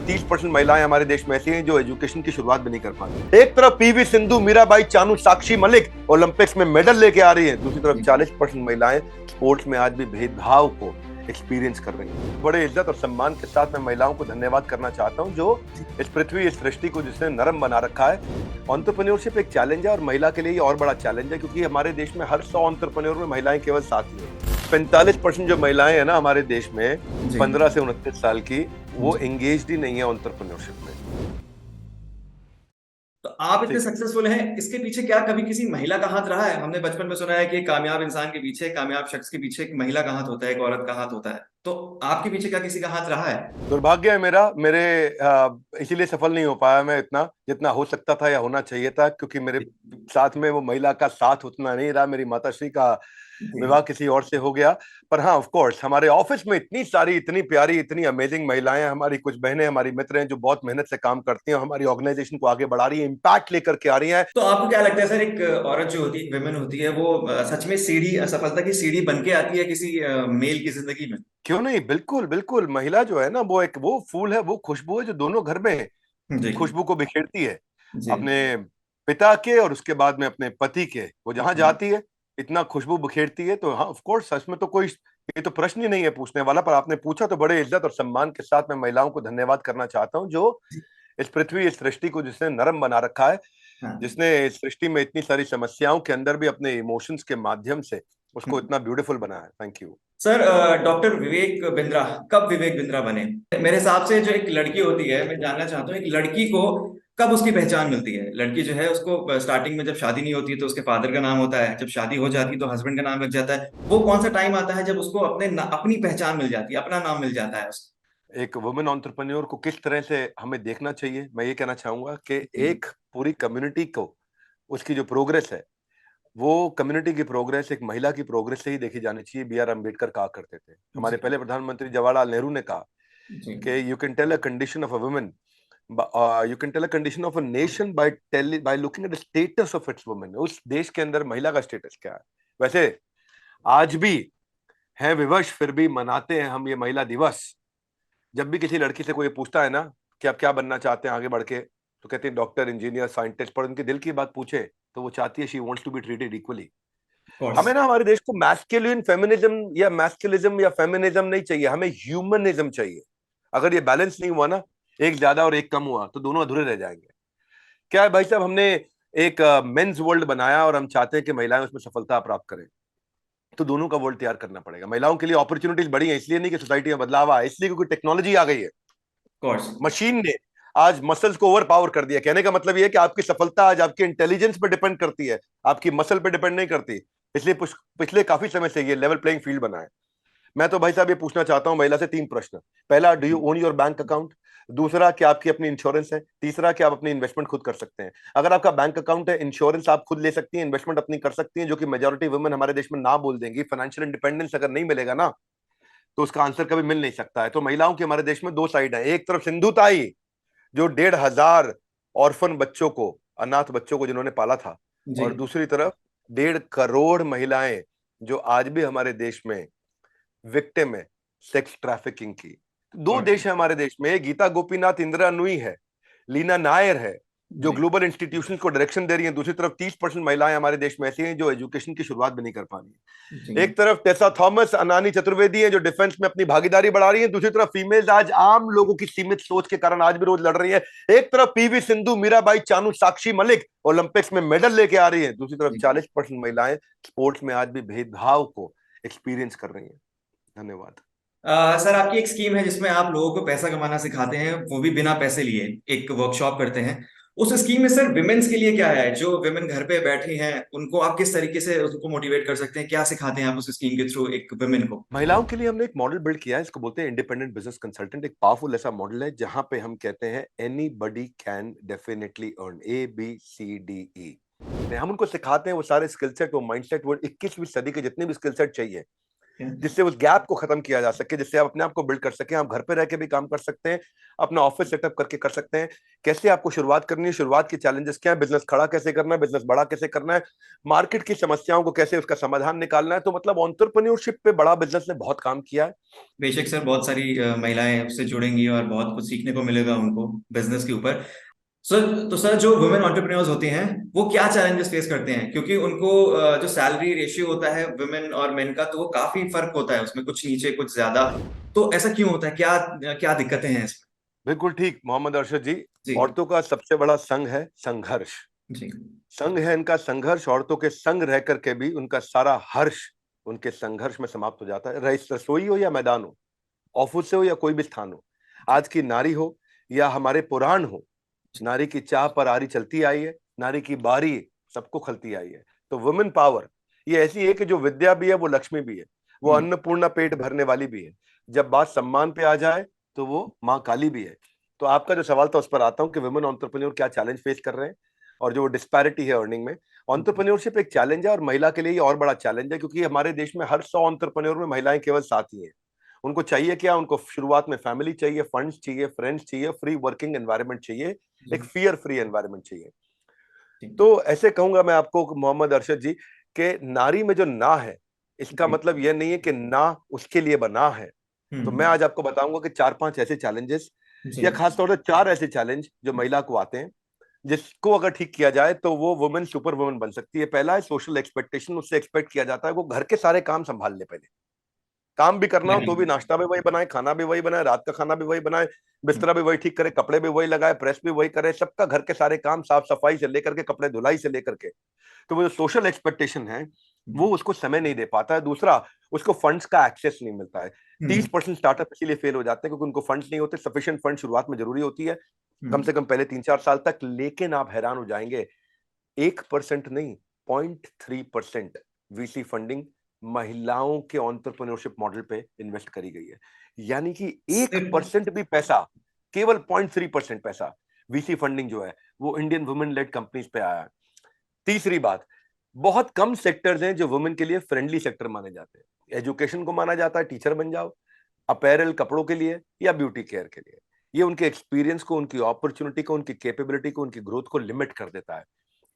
30% महिलाएं हमारे देश में ऐसी हैं जो एजुकेशन की शुरुआत भी नहीं कर पाती। एक तरफ पीवी सिंधु, मीराबाई चानू, साक्षी मलिक ओलंपिक्स में मेडल लेके आ रही है, दूसरी तरफ 40% महिलाएं स्पोर्ट्स में आज भी भेदभाव को एक्सपीरियंस कर रही हैं। बड़े इज्जत और सम्मान के साथ मैं महिलाओं को धन्यवाद करना चाहता हूं जो इस पृथ्वी, इस सृष्टि को जिसने नरम बना रखा है। एंटरप्रेन्योरशिप एक चैलेंज है और महिला के लिए ये और बड़ा चैलेंज है, क्योंकि हमारे देश में हर 100 एंटरप्रेन्योर में महिलाएं केवल 7 ही हैं। 45% जो महिलाएं हैं ना हमारे देश में, 15 से 29 साल की, वो एंगेज्ड ही नहीं है एंटरप्रेन्योरशिप में। तो आप इतने सक्सेसफुल हैं, इसके पीछे क्या कभी किसी महिला का हाथ रहा है? हमने बचपन में सुना है कि एक कामयाब इंसान के पीछे, कामयाब शख्स के पीछे एक महिला का हाथ होता है, एक औरत का हाथ होता है। तो आपके पीछे क्या किसी का हाथ रहा है? दुर्भाग्य है मेरा, मेरे इसीलिए सफल नहीं हो पाया मैं इतना जितना हो सकता था या होना चाहिए था, क्योंकि मेरे साथ में वो महिला का साथ उतना नहीं रहा। मेरी माताश्री का विवाह किसी और से हो गया। पर हाँ, ऑफ कोर्स हमारे ऑफिस में इतनी सारी, इतनी प्यारी, इतनी अमेजिंग महिलाएं, हमारी कुछ बहनें, हमारी मित्र हैं जो बहुत मेहनत से काम करती हैं, हमारी ऑर्गेनाइजेशन को आगे बढ़ा रही है, इम्पैक्ट लेकर के आ रही हैं। तो आपको क्या लगता है सर, एक औरत जो होती है, विमेन होती है, वो सच में सीढ़ी, सफलता की सीढ़ी बन के आती है किसी मेल की जिंदगी में? क्यों नहीं, बिल्कुल बिल्कुल। महिला जो है ना, वो एक वो फूल है, वो खुशबू है जो दोनों घर में जी खुशबू को बिखेरती है। जी। अपने पिता के और उसके बाद में अपने पति के, वो जहां जाती है इतना खुशबू बिखेरती है। तो हाँ, ऑफ कोर्स, सच में तो कोई ये तो प्रश्न ही नहीं है पूछने वाला। पर आपने पूछा तो बड़े इज्जत और सम्मान के साथ मैं महिलाओं को धन्यवाद करना चाहता हूं जो इस पृथ्वी, इस सृष्टि को जिसने नरम बना रखा है, हाँ जिसने इस सृष्टि में इतनी सारी समस्याओं के अंदर भी अपने इमोशंस के माध्यम से उसको इतना ब्यूटीफुल बनाया है। Thank you. Sir, doctor Vivek Bindra कब विवेक बिंद्रा बने? मेरे हिसाब से जो एक लड़की होती है, मैं जानना चाहता हूँ, एक लड़की को कब उसकी पहचान मिलती है? लड़की जो है, उसको स्टार्टिंग में जब शादी नहीं होती है तो उसके फादर का नाम होता है, जब शादी हो जाती है तो हस्बैंड का नाम लग जाता है। वो कौन सा टाइम आता है जब उसको अपनी पहचान मिल जाती है, अपना नाम मिल जाता है उसको? एक वुमेन एंटरप्रेन्योर को किस तरह से हमें देखना चाहिए, मैं ये कहना चाहूंगा कि एक पूरी कम्युनिटी को, उसकी जो प्रोग्रेस है, वो कम्युनिटी की प्रोग्रेस एक महिला की प्रोग्रेस से ही देखी जानी चाहिए। बी आर अम्बेडकर कहा करते थे, हमारे जी पहले प्रधानमंत्री जवाहरलाल नेहरू ने कहा जी कि you can tell a condition of a woman, you can tell a condition of a nation by looking at the status of its women. उस देश के अंदर महिला का स्टेटस क्या है। वैसे आज भी है विवश, फिर भी मनाते हैं हम ये महिला दिवस। जब भी किसी लड़की से कोई पूछता है ना कि आप क्या बनना चाहते हैं आगे बढ़ के, तो कहते हैं डॉक्टर, इंजीनियर, साइंटिस्ट। पर उनके दिल की बात पूछे तो वो चाहती है, she wants to be treated equally. Course. हमें ना हमारे देश को मैस्कुलिन फेमिनिज्म या मैस्कुलिज्म या फेमिनिज्म नहीं चाहिए, हमें ह्यूमनिज्म चाहिए। अगर ये बैलेंस नहीं हुआ ना, एक ज्यादा और एक कम हुआ, तो दोनों अधूरे रह जाएंगे। क्या है भाई साहब, हमने एक मेंस वर्ल्ड बनाया और हम चाहते हैं कि महिलाएं उसमें सफलता प्राप्त करें, तो दोनों का वर्ल्ड तैयार करना पड़ेगा। महिलाओं के लिए अपॉर्चुनिटीज बढ़ी है, इसलिए नहीं कि सोसाइटी में बदलाव आया, इसलिए क्योंकि टेक्नोलॉजी आ गई है। कोर्स। मशीन ने आज मसल्स को ओवर पावर कर दिया। कहने का मतलब यह है कि आपकी सफलता आज आपकी इंटेलिजेंस पर डिपेंड करती है, आपकी मसल पे डिपेंड नहीं करती। इसलिए पिछले काफी समय से ये लेवल प्लेइंग फील्ड बना है। मैं तो भाई साहब ये पूछना चाहता हूं महिला से 3 प्रश्न। पहला, do you own your bank account? दूसरा, क्या आपकी अपनी इंश्योरेंस है? तीसरा, क्या आप अपनी इन्वेस्टमेंट खुद कर सकते हैं? अगर आपका बैंक अकाउंट है, इंश्योरेंस आप खुद ले सकती हैं, इन्वेस्टमेंट अपनी कर सकती हैं, जो कि मेजोरिटी वुमेन हमारे देश में ना बोल देंगी। फाइनेंशियल इंडिपेंडेंस अगर नहीं मिलेगा ना, तो उसका आंसर कभी मिल नहीं सकता है। तो महिलाओं की हमारे देश में दो साइड है। एक तरफ सिंधु ताई, जो 1,500 ऑर्फन बच्चों को, अनाथ बच्चों को जिन्होंने पाला था, जी। और दूसरी तरफ 1.5 करोड़ महिलाएं जो आज भी हमारे देश में विक्टिम है सेक्स ट्रैफिकिंग की। दो कोर्स। देश है हमारे देश में, एक गीता गोपीनाथ इंदिरा नुई है, लीना नायर है, जो जी ग्लोबल इंस्टीट्यूशंस को डायरेक्शन दे रही हैं। दूसरी तरफ 30% महिलाएं हमारे देश में ऐसी हैं जो एजुकेशन की शुरुआत भी नहीं कर पा रही जी। हैं। एक तरफ टेसा थॉमस, अनानी चतुर्वेदी हैं जो डिफेंस में अपनी भागीदारी बढ़ा रही हैं। दूसरी तरफ फीमेल्स आज आम लोगों की सीमित सोच के कारण आज भी रोज लड़ रही है। एक तरफ पीवी सिंधु, मीराबाई चानू, साक्षी मलिक ओलंपिक्स में मेडल लेके आ रही है, दूसरी तरफ जी। 40% महिलाएं स्पोर्ट्स में आज भी भेदभाव को एक्सपीरियंस कर रही हैं। धन्यवाद। सर, आपकी एक स्कीम है जिसमें आप लोगों को पैसा कमाना सिखाते हैं, वो भी बिना पैसे लिए, एक वर्कशॉप करते हैं। उस स्कीम में सर विमेन्स के लिए क्या है? जो विमेन घर पे बैठी हैं, उनको आप किस तरीके से उनको मोटिवेट कर सकते हैं? क्या सिखाते हैं आप उस स्कीम के थ्रू एक विमेन को? महिलाओं के लिए हमने एक मॉडल बिल्ड किया है, इसको बोलते हैं इंडिपेंडेंट बिजनेस कंसल्टेंट। एक पावरफुल ऐसा मॉडल है जहां पे हम कहते हैं any buddy can definitely earn, ABCDE। हम उनको सिखाते हैं वो सारे स्किल सेट, वो माइंडसेट, वो 21वीं सदी के जितने भी स्किल सेट चाहिए, जिससे उस गैप को खत्म किया जा सके, जिससे आप अपने आप को बिल्ड कर सकें। आप घर पे रह के भी काम कर सकते हैं, अपना ऑफिस सेटअप करके कर सकते हैं। कैसे आपको शुरुआत करनी है, शुरुआत की चैलेंजेस क्या है, बिजनेस खड़ा कैसे करना है, बिजनेस बड़ा कैसे करना है, मार्केट की समस्याओं को कैसे उसका समाधान निकालना है। तो मतलब एंटरप्रेन्योरशिप पे बड़ा बिजनेस ने बहुत काम किया है। बेशक सर, बहुत सारी महिलाएं उससे जुड़ेंगी और बहुत कुछ सीखने को मिलेगा उनको बिजनेस के ऊपर। सर, तो सर जो वुमेन एंटरप्रेन्योर्स होती हैं वो क्या चैलेंजेस फेस करते हैं? क्योंकि उनको जो सैलरी रेशियो होता है वुमेन और मेन का, तो वो काफी फर्क होता है उसमें, कुछ नीचे कुछ ज्यादा। तो ऐसा क्यों होता है? क्या क्या दिक्कतें हैं इसमें? बिल्कुल ठीक मोहम्मद अरशद जी। जी। औरतों का सबसे बड़ा संघ है संघर्ष। जी। संघ है इनका संघर्ष। औरतों के संग रह करके भी उनका सारा हर्ष उनके संघर्ष में समाप्त हो जाता है। रसोई हो या मैदान हो, ऑफिस हो या कोई भी स्थान हो, आज की नारी हो या हमारे पुराण हो, नारी की चाह पर आरी चलती आई है, नारी की बारी सबको खलती आई है। तो वुमेन पावर ये ऐसी है कि जो विद्या भी है वो लक्ष्मी भी है, वो हम्म। अन्नपूर्णा पेट भरने वाली भी है। जब बात सम्मान पे आ जाए तो वो माँ काली भी है। तो आपका जो सवाल था उस पर आता हूँ कि वुमेन एंटरप्रेन्योर क्या चैलेंज फेस कर रहे हैं और जो डिस्पैरिटी है अर्निंग में। एंटरप्रेन्योरशिप एक चैलेंज है और महिला के लिए ये और बड़ा चैलेंज है, क्योंकि हमारे देश में हर 100 एंटरप्रेन्योर में महिलाएं केवल 7 ही हैं। उनको चाहिए क्या? उनको शुरुआत में फैमिली चाहिए, फंड्स चाहिए, फ्रेंड्स चाहिए, फ्री वर्किंग एनवायरनमेंट चाहिए, एक जी। फियर फ्री एनवायरनमेंट चाहिए। जी। तो ऐसे कहूंगा मैं आपको मोहम्मद अरशद जी कि नारी में जो ना है, इसका जी। मतलब यह नहीं है कि ना उसके लिए बना है। तो मैं हम्म। आज आपको बताऊंगा कि 4-5 ऐसे चैलेंजेस जी। या खासतौर से 4 ऐसे चैलेंज जो महिला को आते हैं, जिसको अगर ठीक किया जाए तो वो वुमेन सुपर वुमेन बन सकती है। पहला है सोशल एक्सपेक्टेशन। उससे एक्सपेक्ट किया जाता है वो घर के सारे काम संभाल ले। पहले काम भी करना हो तो भी नाश्ता भी वही बनाए, खाना भी वही बनाए, रात का खाना भी वही बनाए, बिस्तरा भी वही ठीक करे, कपड़े भी वही लगाए, प्रेस भी वही करे, सबका घर के सारे काम, साफ सफाई से लेकर के कपड़े धुलाई से लेकर के। तो वो जो सोशल एक्सपेक्टेशन है वो उसको समय नहीं दे पाता है। दूसरा, उसको फंड्स का एक्सेस नहीं मिलता है। 30% स्टार्टअप इसीलिए फेल हो जाते हैं क्योंकि उनको फंड्स नहीं होते। सफिशिएंट फंड शुरुआत में जरूरी होती है, कम से कम पहले 3-4 साल तक। लेकिन आप हैरान हो जाएंगे, 1% नहीं, 0.3% वीसी फंडिंग महिलाओं के एंटरप्रेन्योरशिप मॉडल पे इन्वेस्ट करी गई है। यानी कि एक सिर्फ। परसेंट भी पैसा, केवल 0.3% पैसा वीसी फंडिंग जो है वो इंडियन वुमेन लेड कंपनीज पे आया है। तीसरी बात, बहुत कम सेक्टर्स हैं जो वुमेन के लिए फ्रेंडली सेक्टर माने जाते हैं। एजुकेशन को माना जाता है, टीचर बन जाओ, अपैरल कपड़ों के लिए या ब्यूटी केयर के लिए। ये उनके एक्सपीरियंस को, उनकी अपॉर्चुनिटी को, उनकी कैपेबिलिटी को, उनकी ग्रोथ को लिमिट कर देता है।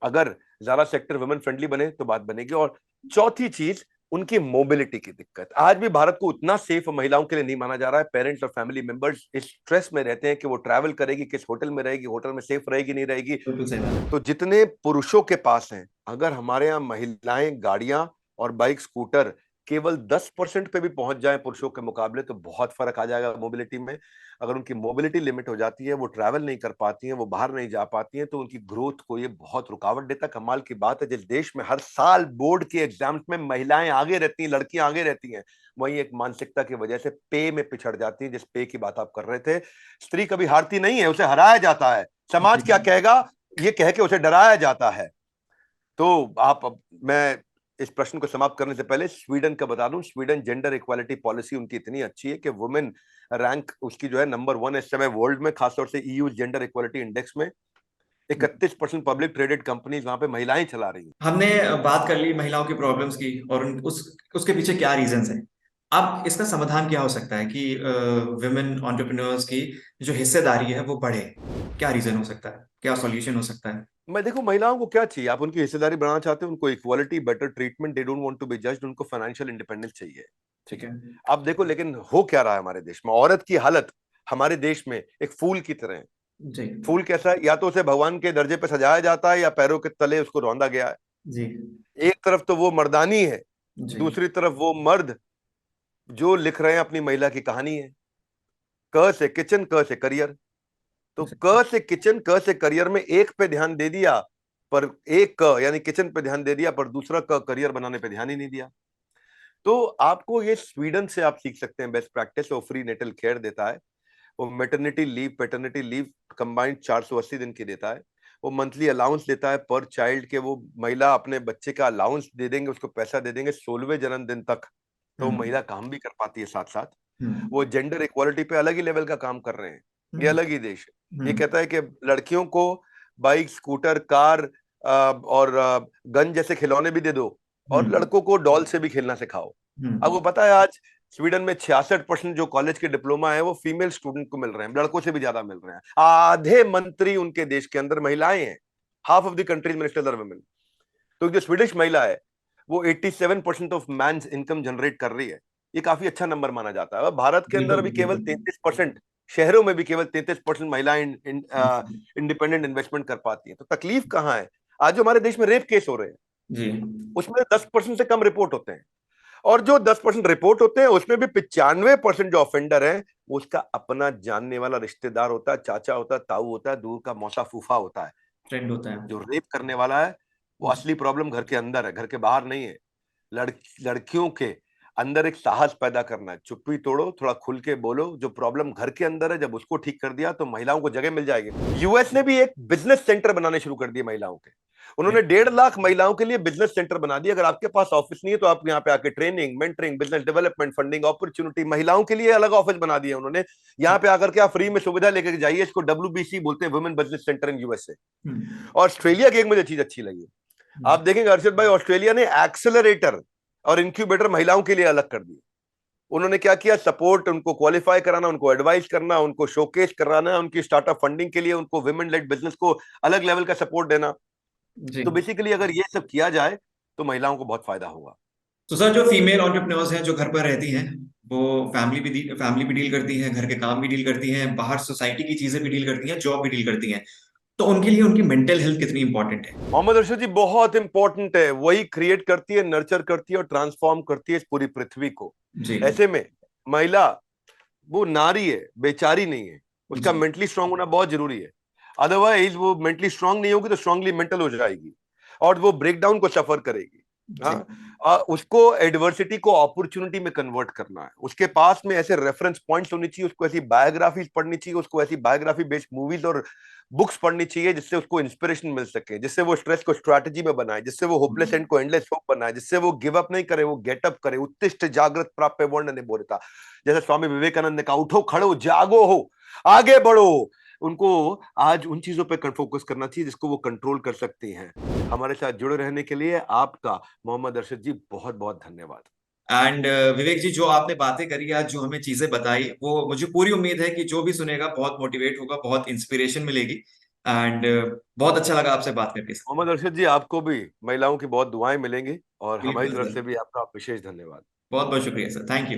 अगर ज्यादा सेक्टर वुमेन फ्रेंडली बने तो बात बनेगी। और चौथी चीज, उनकी मोबिलिटी की दिक्कत। आज भी भारत को उतना सेफ महिलाओं के लिए नहीं माना जा रहा है। पेरेंट्स और फैमिली मेंबर्स इस स्ट्रेस में रहते हैं कि वो ट्रैवल करेगी, किस होटल में रहेगी, होटल में सेफ रहेगी नहीं रहेगी। बिल्कुल सही बात तो जितने पुरुषों के पास हैं, अगर हमारे यहाँ महिलाएं गाड़ियां और बाइक स्कूटर केवल 10% पे भी पहुंच जाए पुरुषों के मुकाबले, तो बहुत फर्क आ जाएगा मोबिलिटी में। अगर उनकी मोबिलिटी लिमिट हो जाती है, वो ट्रैवल नहीं कर पाती हैं, वो बाहर नहीं जा पाती हैं, तो उनकी ग्रोथ को ये बहुत रुकावट देता है। कमाल की बात है, जिस देश में हर साल बोर्ड के एग्जाम्स में महिलाएं आगे रहती हैं, लड़कियां आगे रहती हैं, वहीं एक मानसिकता की वजह से पे में पिछड़ जाती है। जिस पे की बात आप कर रहे थे, स्त्री कभी हारती नहीं है, उसे हराया जाता है। समाज क्या है। कहेगा ये कह के उसे डराया जाता है। तो मैं इस प्रश्न को समाप्त करने से पहले स्वीडन का बता दूं। स्वीडन जेंडर इक्वालिटी पॉलिसी उनकी इतनी अच्छी है कि वुमेन रैंक उसकी जो है नंबर 1 इस समय वर्ल्ड में, खासतौर से ईयू जेंडर इक्वालिटी इंडेक्स में। 31% पब्लिक ट्रेडेड कंपनीज वहां पे महिलाएं चला रही हैं। हमने बात कर ली महिलाओं की प्रॉब्लम्स की और उसके पीछे क्या रीजंस हैं। अब इसका समाधान क्या हो सकता है कि विमेन एंटरप्रेन्योर्स की जो हिस्सेदारी है वो बढ़े? क्या रीजन हो सकता है? क्या सॉल्यूशन हो सकता है? मैं देखो, महिलाओं को क्या चाहिए? आप उनकी हिस्सेदारी बढ़ाना चाहते हैं, उनको equality, better treatment, they don't want to be judged, उनको फाइनेंशियल इंडिपेंडेंस चाहिए। ठीक है। आप देखो, लेकिन हो क्या रहा है हमारे देश में? औरत की हालत हमारे देश में एक फूल की तरह है। जी। फूल कैसा है? या तो उसे भगवान के दर्जे पे सजाया जाता है या पैरों के तले उसको रौंदा गया है। जी। एक तरफ तो वो मर्दानी है, जी। दूसरी तरफ वो मर्द जो लिख रहे हैं अपनी महिला की कहानी है। क से किचन, क से करियर। तो क से किचन, क से करियर में एक पे ध्यान दे दिया, पर एक क यानी किचन पे ध्यान दे दिया, पर दूसरा क करियर बनाने पे ध्यान ही नहीं दिया। तो आपको ये स्वीडन से आप सीख सकते हैं बेस्ट प्रैक्टिस। वो फ्री नेटल केयर देता है, वो maternity leave, paternity leave combined 480 दिन की देता है। वो मंथली अलाउंस देता है पर चाइल्ड के। वो महिला अपने बच्चे का अलाउंस दे देंगे, उसको पैसा दे देंगे 16वें जन्मदिन तक। तो हम्म। महिला काम भी कर पाती है साथ साथ। वो हम्म। जेंडर इक्वालिटी पे अलग ही लेवल का काम कर रहे हैं। ये हम्म। अलग ही देश है। ये हम्म। कहता है कि लड़कियों को बाइक, स्कूटर, कार और गन जैसे खिलौने भी दे दो, और हम्म। लड़कों को डॉल से भी खेलना सिखाओ। आपको हम्म। पता है आज स्वीडन में 66% जो कॉलेज के डिप्लोमा है वो फीमेल स्टूडेंट को मिल रहे हैं, लड़कों से भी ज्यादा मिल रहे हैं। आधे मंत्री उनके देश के अंदर महिलाएं हैं। Half of the countries ministers are women. तो जो स्वीडिश महिला है वो 87% ऑफ मैंस इनकम जनरेट कर रही है। ये काफी अच्छा नंबर माना जाता है। और भारत के अंदर बिल्कुल अभी केवल बिल्कुल। 33%, शहरों में भी केवल 33% महिलाएं हम्म। इंडिपेंडेंट इन्वेस्टमेंट कर पाती हैं। तो तकलीफ कहाँ है? आज जो हमारे देश में रेप केस हो रहे हैं जी। उसमें 10% से कम रिपोर्ट होते हैं। और जो 10% रिपोर्ट होते हैं उसमें भी 95% जो ऑफेंडर है वो उसका अपना जानने वाला रिश्तेदार होता है, चाचा होता है, ताऊ होता है, दूर का मौसा फूफा होता है। ट्रेंड होता है। जो रेप करने वाला है वो जी। असली प्रॉब्लम घर के अंदर है, घर के बाहर नहीं है। लड़कियों के अंदर एक साहस पैदा करना है, चुप्पी तोड़ो, थोड़ा खुल के बोलो। जो प्रॉब्लम घर के अंदर है जब उसको ठीक कर दिया तो महिलाओं को जगह मिल जाएगी। यूएस ने भी एक बिजनेस सेंटर बनाने शुरू कर दिए महिलाओं के। उन्होंने 1.5 लाख महिलाओं के लिए बिजनेस सेंटर बना दिया। अगर आपके पास ऑफिस नहीं है तो आप यहाँ पे आके training, mentoring, business development, funding, opportunity, महिलाओं के लिए अलग ऑफिस बना दिया उन्होंने। यहाँ पे आकर के आप फ्री में सुविधा लेकर जाइए। इसको WBC बोलते हैं, women business centre in USA. Hmm. Australia की एक मुझे चीज अच्छी लगी। आप देखेंगे अर्षद भाई, ऑस्ट्रेलिया ने एक्सेलरेटर और इंक्यूबेटर महिलाओं के लिए अलग कर दिए। उन्होंने क्या किया? सपोर्ट, उनको क्वालिफाई कराना, उनको एडवाइस करना, उनको शोकेस कराना, उनकी स्टार्टअप फंडिंग के लिए उनको विमेन लेड बिजनेस को अलग लेवल का सपोर्ट देना। जी। तो बेसिकली अगर ये सब किया जाए तो महिलाओं को बहुत फायदा होगा। तो सर, जो फीमेल एंटरप्रेन्योर्स हैं जो घर पर रहती हैं, वो फैमिली भी डील करती हैं, घर के काम भी डील करती हैं, बाहर सोसाइटी की चीजें भी डील करती हैं, जॉब भी डील करती हैं, तो उनके लिए उनकी मेंटल हेल्थ कितनी इंपॉर्टेंट है? मोहम्मद अर्शद जी, बहुत इंपॉर्टेंट है। वही क्रिएट करती है, नर्चर करती है और ट्रांसफॉर्म करती है इस पूरी पृथ्वी को। जी। ऐसे में महिला वो नारी है, बेचारी नहीं है। उसका जी। मेंटली स्ट्रांग होना बहुत जरूरी है। अदरवाइज वो मेंटली स्ट्रांग नहीं होगी तो स्ट्रांगली मेंटल हो जाएगी और वो ब्रेकडाउन को सफर करेगी। जी। हाँ, उसको एडवर्सिटी को अपॉर्चुनिटी में कन्वर्ट करना है। उसके पास में ऐसे रेफरेंस पॉइंट्स होनी चाहिए, उसको ऐसी बायोग्राफीज पढ़नी चाहिए, उसको ऐसी बायोग्राफी बेस्ड मूवीज और बुक्स पढ़नी चाहिए जिससे उसको इंस्पिरेशन मिल सके, जिससे वो स्ट्रेस को स्ट्रैटेजी में बनाए, जिससे वो होपलेस एंड को एंडलेस होप बनाए, जिससे वो गिव अप नहीं करे, वो गेट अप करे। उत्तिष्ठ जागृत प्राप्य वर्ण ने बोलता, जैसे स्वामी विवेकानंद ने कहा, उठो खड़ो जागो हो, आगे बढ़ो। उनको आज उन चीजों पे फोकस करना चाहिए जिसको वो कंट्रोल कर सकती हैं। हमारे साथ जुड़े रहने के लिए आपका, मोहम्मद अरशद जी, बहुत बहुत धन्यवाद। एंड विवेक जी, जो आपने बातें करी आज, जो हमें चीजें बताई, वो मुझे पूरी उम्मीद है कि जो भी सुनेगा बहुत मोटिवेट होगा, बहुत इंस्पिरेशन मिलेगी। एंड बहुत अच्छा लगा आपसे बात करके सर। मोहम्मद अरशद जी, आपको भी महिलाओं की बहुत दुआएं मिलेंगी और हमारी बिल्कुल तरफ सर। से भी आपका विशेष धन्यवाद। बहुत बहुत शुक्रिया सर, थैंक यू।